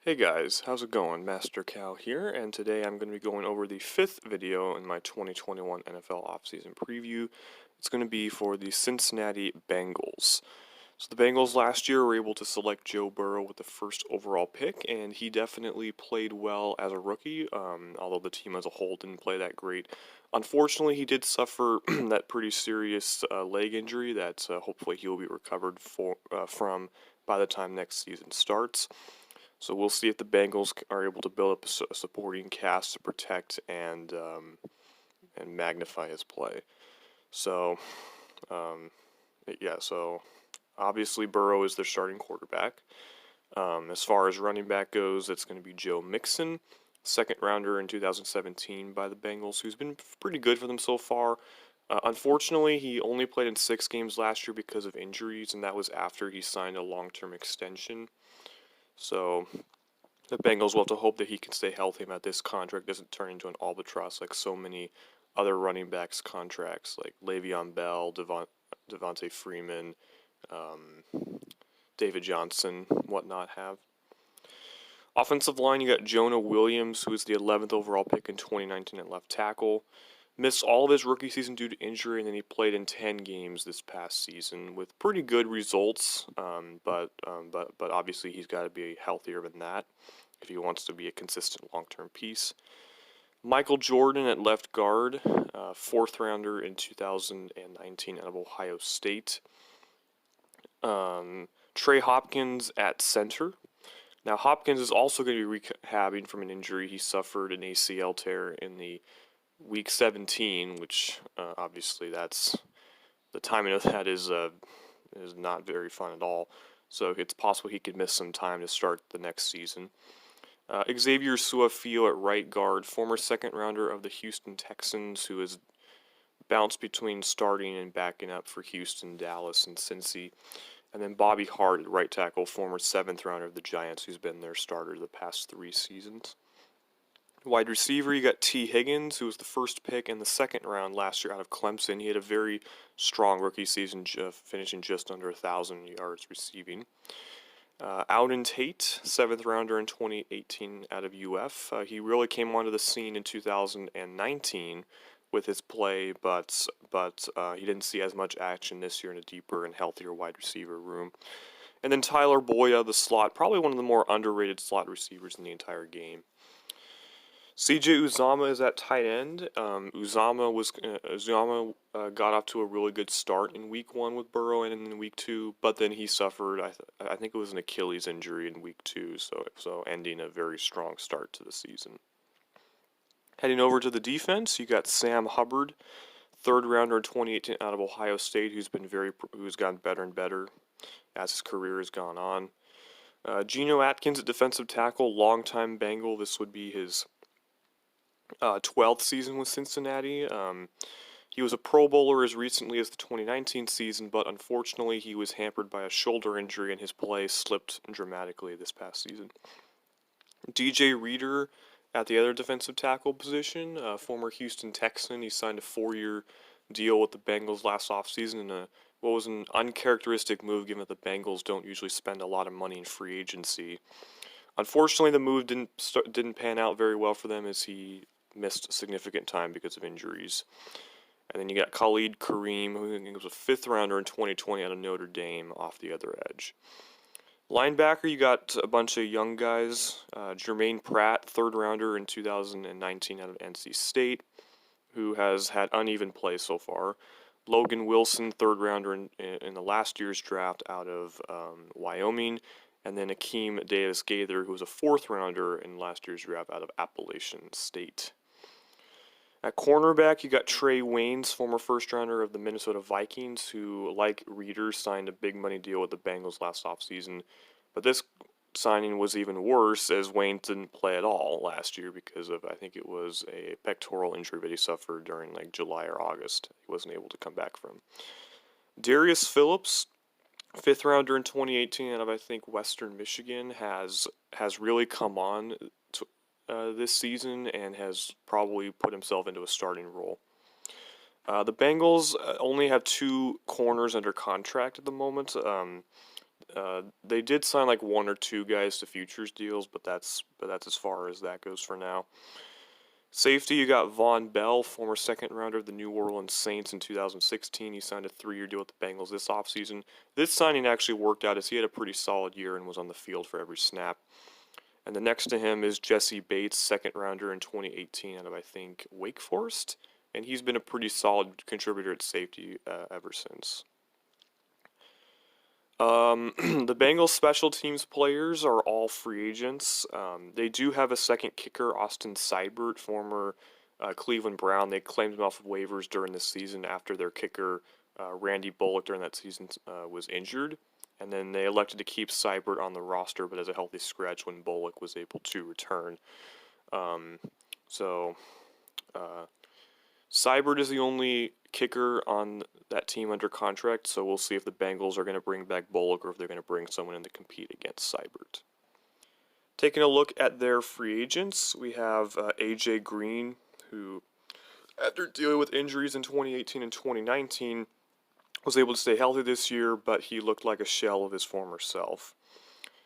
Hey guys, how's it going? Master Cal here, and today I'm going to be going over the fifth video in my 2021 NFL offseason preview. It's going to be for the Cincinnati Bengals. So the Bengals last year were able to select Joe Burrow with the first overall pick, and he definitely played well as a rookie, although the team as a whole didn't play that great. Unfortunately, he did suffer that pretty serious leg injury that hopefully he'll be recovered from by the time next season starts. So we'll see if the Bengals are able to build up a supporting cast to protect and magnify his play. So, um, yeah. So obviously Burrow is their starting quarterback. As far as running back goes, it's going to be Joe Mixon, second rounder in 2017 by the Bengals, who's been pretty good for them so far. Unfortunately, he only played in 6 games last year because of injuries, and that was after he signed a long-term extension. So the Bengals will have to hope that he can stay healthy and that this contract doesn't turn into an albatross like so many other running backs' contracts, like Le'Veon Bell, Devontae Freeman, um, David Johnson, whatnot have. Offensive line, you got Jonah Williams, who was the 11th overall pick in 2019 at left tackle. Missed all of his rookie season due to injury, and then he played in 10 games this past season with pretty good results. But obviously he's got to be healthier than that if he wants to be a consistent long-term piece. Michael Jordan at left guard, fourth rounder in 2019 out of Ohio State. Trey Hopkins at center. Now Hopkins is also going to be rehabbing from an injury. He suffered an ACL tear in the Week 17, which obviously that's the timing of that is not very fun at all. So it's possible he could miss some time to start the next season. Xavier Su'a-Filo at right guard, former second rounder of the Houston Texans, who has bounced between starting and backing up for Houston, Dallas, and Cincy. And then Bobby Hart at right tackle, former seventh rounder of the Giants, who's been their starter the past 3 seasons. Wide receiver, you got T. Higgins, who was the first pick in the second round last year out of Clemson. He had a very strong rookie season, finishing just under 1,000 yards receiving. Auden Tate, seventh rounder in 2018 out of UF. He really came onto the scene in 2019 with his play, but he didn't see as much action this year in a deeper and healthier wide receiver room. And then Tyler Boyd out of the slot, probably one of the more underrated slot receivers in the entire game. C.J. Uzomah is at tight end. Uzomah got off to a really good start in Week 1 with Burrow and in Week 2, but then he suffered, I think it was an Achilles injury in Week 2, so ending a very strong start to the season. Heading over to the defense, you got Sam Hubbard, third rounder in 2018 out of Ohio State, who's gotten better and better as his career has gone on. Geno Atkins at defensive tackle, longtime Bengal. This would be his 12th season with Cincinnati. He was a Pro Bowler as recently as the 2019 season, but unfortunately he was hampered by a shoulder injury and his play slipped dramatically this past season. DJ Reader at the other defensive tackle position, former Houston Texan. He signed a 4-year deal with the Bengals last offseason in what was an uncharacteristic move given that the Bengals don't usually spend a lot of money in free agency. Unfortunately, the move didn't pan out very well for them as he missed significant time because of injuries. And then you got Khalid Kareem, who was a fifth rounder in 2020 out of Notre Dame, off the other edge. Linebacker, you got a bunch of young guys. Jermaine Pratt, third rounder in 2019 out of NC State, who has had uneven play so far. Logan Wilson, third rounder in the last year's draft out of Wyoming. And then Akeem Davis-Gaither, who was a fourth rounder in last year's draft out of Appalachian State. At cornerback, you got Trey Waynes, former first rounder of the Minnesota Vikings, who, like Reader, signed a big money deal with the Bengals last offseason. But this signing was even worse as Wayne didn't play at all last year because of, I think it was a pectoral injury that he suffered during like July or August. He wasn't able to come back from. Darius Phillips, fifth rounder in 2018 out of, I think, Western Michigan, has really come on this season and has probably put himself into a starting role. The Bengals only have 2 corners under contract at the moment. They did sign like one or two guys to futures deals, but that's as far as that goes for now. Safety, you got Von Bell, former second rounder of the New Orleans Saints in 2016. He signed a 3-year deal with the Bengals this offseason. This signing actually worked out as he had a pretty solid year and was on the field for every snap. And the next to him is Jesse Bates, second rounder in 2018 out of, I think, Wake Forest. And he's been a pretty solid contributor at safety ever since. The Bengals special teams players are all free agents. They do have a second kicker, Austin Seibert, former Cleveland Brown. They claimed him off of waivers during the season after their kicker, Randy Bullock, during that season was injured. And then they elected to keep Seibert on the roster, but as a healthy scratch when Bullock was able to return. Seibert is the only kicker on that team under contract, so we'll see if the Bengals are going to bring back Bullock or if they're going to bring someone in to compete against Seibert. Taking a look at their free agents, we have A.J. Green, who, after dealing with injuries in 2018 and 2019, was able to stay healthy this year, but he looked like a shell of his former self.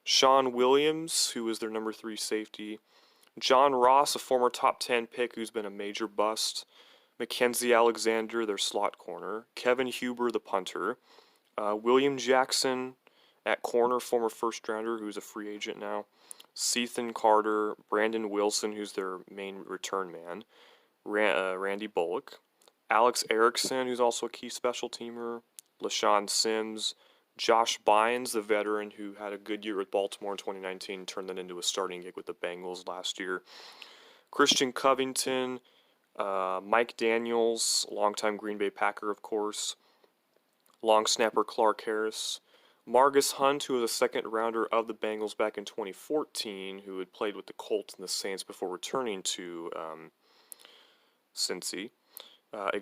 Sean Williams, who is their number 3 safety. John Ross, a former top 10 pick who's been a major bust. Mackenzie Alexander, their slot corner. Kevin Huber, the punter. William Jackson at corner, former first rounder, who's a free agent now. Cethan Carter, Brandon Wilson, who's their main return man. Randy Bullock. Alex Erickson, who's also a key special teamer. LaShawn Sims. Josh Bynes, the veteran who had a good year with Baltimore in 2019, turned that into a starting gig with the Bengals last year. Christian Covington, Mike Daniels, longtime Green Bay Packer, of course. Long snapper Clark Harris. Margus Hunt, who was a second rounder of the Bengals back in 2014, who had played with the Colts and the Saints before returning to Cincy.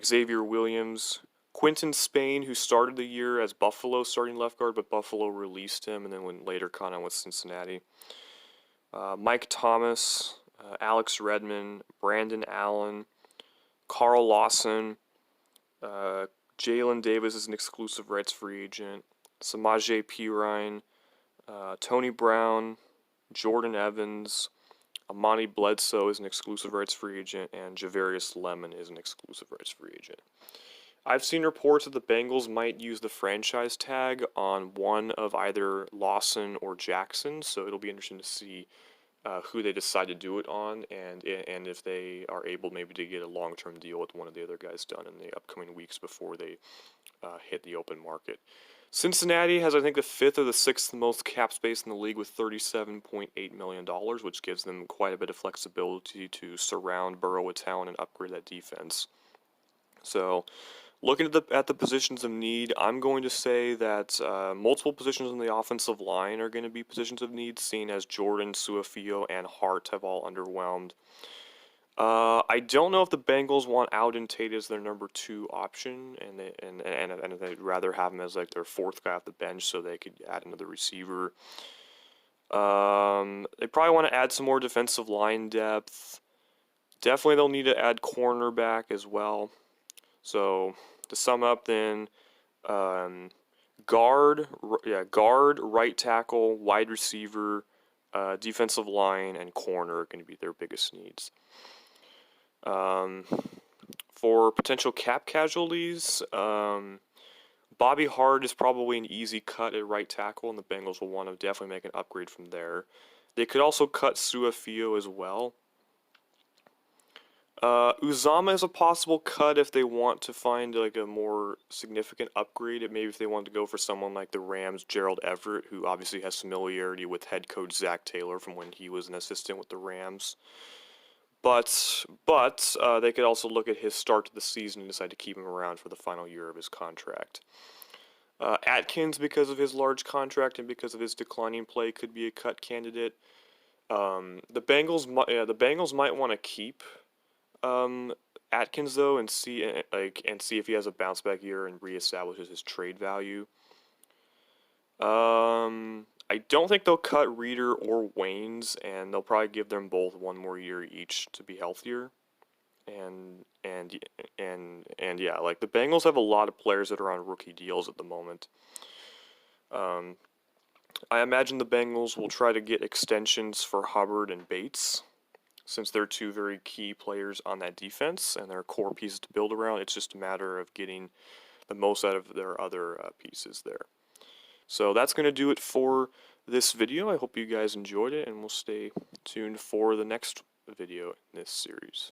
Xavier Williams. Quinton Spain, who started the year as Buffalo starting left guard, but Buffalo released him and then went later caught on with Cincinnati. Mike Thomas, Alex Redmond, Brandon Allen, Carl Lawson, Jalen Davis is an exclusive rights free agent, Samaje Perine, Tony Brown, Jordan Evans, Amani Bledsoe is an exclusive rights free agent, and Javarius Lemon is an exclusive rights free agent. I've seen reports that the Bengals might use the franchise tag on one of either Lawson or Jackson, so it'll be interesting to see who they decide to do it on, and if they are able maybe to get a long-term deal with one of the other guys done in the upcoming weeks before they hit the open market. Cincinnati has, I think, the 5th or the 6th most cap space in the league with $37.8 million, which gives them quite a bit of flexibility to surround Burrow with talent and upgrade that defense. So, looking at the positions of need, I'm going to say that multiple positions on the offensive line are going to be positions of need, seeing as Jordan, Suafio, and Hart have all underwhelmed. I don't know if the Bengals want Alden Tate as their number 2 option, and they'd rather have him as like their 4th guy off the bench so they could add another receiver. They probably want to add some more defensive line depth. Definitely they'll need to add cornerback as well. So, to sum up then, guard, right tackle, wide receiver, defensive line, and corner are going to be their biggest needs. For potential cap casualties, Bobby Hart is probably an easy cut at right tackle, and the Bengals will want to definitely make an upgrade from there. They could also cut Suafio as well. Uzama is a possible cut if they want to find like a more significant upgrade. Maybe if they want to go for someone like the Rams' Gerald Everett, who obviously has familiarity with head coach Zac Taylor from when he was an assistant with the Rams. But they could also look at his start to the season and decide to keep him around for the final year of his contract. Atkins, because of his large contract and because of his declining play, could be a cut candidate. The Bengals might want to keep Atkins though, and see if he has a bounce back year and reestablishes his trade value. I don't think they'll cut Reeder or Waynes, and they'll probably give them both one more year each to be healthier. And yeah, like the Bengals have a lot of players that are on rookie deals at the moment. I imagine the Bengals will try to get extensions for Hubbard and Bates, since they're two very key players on that defense and they're core pieces to build around. It's just a matter of getting the most out of their other pieces there. So that's going to do it for this video. I hope you guys enjoyed it, and we'll stay tuned for the next video in this series.